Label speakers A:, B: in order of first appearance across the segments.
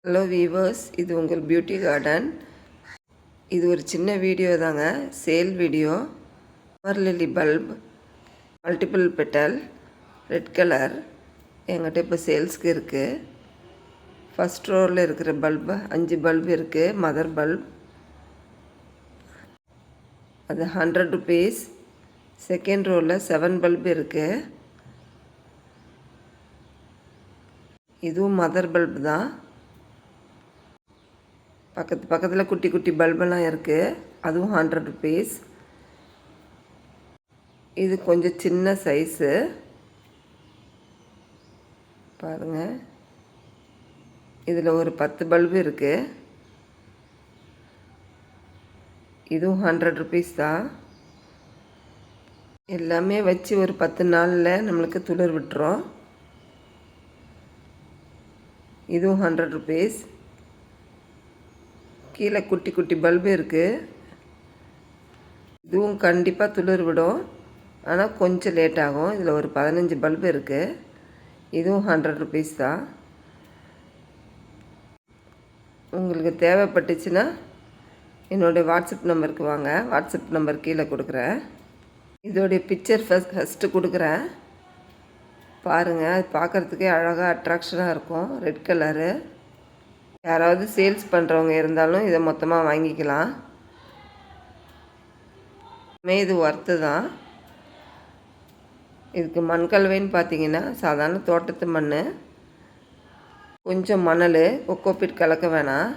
A: Hello viewers, இது உங்கள் beauty garden. இது ஒரு சின்ன வீடியோ தாங்க, sale video. Lily bulb multiple petal red colour எங்கிட்ட இப்போ சேல்ஸ்க்கு இருக்குது. ஃபஸ்ட் ரோவில் இருக்கிற பல்பு 5 பல்பு இருக்குது. மதர் பல்ப் அது 100 ருபீஸ். செகண்ட் ரோவில் 7 பல்பு இருக்குது. இதுவும் மதர் பல்பு தான். பக்கத்தில் குட்டி குட்டி பல்பெல்லாம் இருக்குது. அதுவும் 100 ருபீஸ். இது கொஞ்சம் சின்ன சைஸு பாருங்கள். இதில் ஒரு 10 பல்பு இருக்குது. இதுவும் 100 ருபீஸ் தான். எல்லாமே வச்சு ஒரு 10 நாளில் நம்மளுக்கு துளிர் விட்டுரும். இதுவும் 100 ருபீஸ். கீழே குட்டி குட்டி பல்பு இருக்குது. இதுவும் கண்டிப்பாக துளிர் விடும், ஆனால் கொஞ்சம் லேட் ஆகும். இதில் ஒரு 15 பல்பு இருக்குது. இதுவும் 100 ருபீஸ் தான். உங்களுக்கு தேவைப்பட்டுச்சுன்னா என்னுடைய வாட்ஸ்அப் நம்பருக்கு வாங்க. வாட்ஸ்அப் நம்பர் கீழே கொடுக்குறேன். இதோடைய பிக்சர் ஃபஸ்ட்டு கொடுக்குறேன் பாருங்கள். அது பார்க்குறதுக்கே அழகாக அட்ராக்ஷனாக இருக்கும். Red colour. யாராவது சேல்ஸ் பண்ணுறவங்க இருந்தாலும் இதை மொத்தமாக வாங்கிக்கலாம். இது ஒர்த்து தான். இதுக்கு மண்கலவைன்னு பார்த்தீங்கன்னா சாதாரண தோட்டத்து மண், கொஞ்சம் மணல், கொக்கோபிட் கலக்க வேணாம்,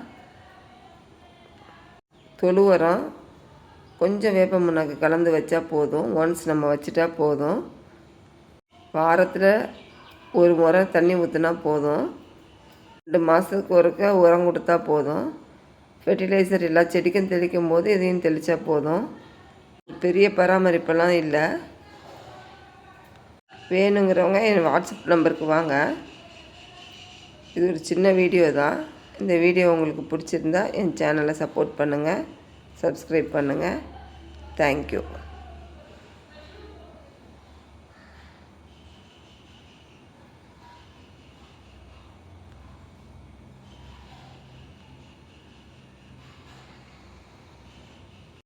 A: தொழு உரம், கொஞ்சம் வேப்ப முன்னாக்கு கலந்து வச்சா போதும். ஒன்ஸ் நம்ம வச்சுட்டா போதும். வாரத்தில் ஒரு முறை தண்ணி ஊற்றினா போதும். 2 மாதத்துக்கு ஒருக்க உரம் கொடுத்தா போதும். ஃபெர்டிலைசர் எல்லா செடிக்கும் தெளிக்கும் போது இதையும் தெளித்தா போதும். பெரிய பராமரிப்பெல்லாம் இல்லை. வேணுங்கிறவங்க என் வாட்ஸ்அப் நம்பருக்கு வாங்க. இது ஒரு சின்ன வீடியோ தான். இந்த வீடியோ உங்களுக்கு பிடிச்சிருந்தா என் சேனலை சப்போர்ட் பண்ணுங்கள், சப்ஸ்கிரைப் பண்ணுங்கள். தேங்க்யூ.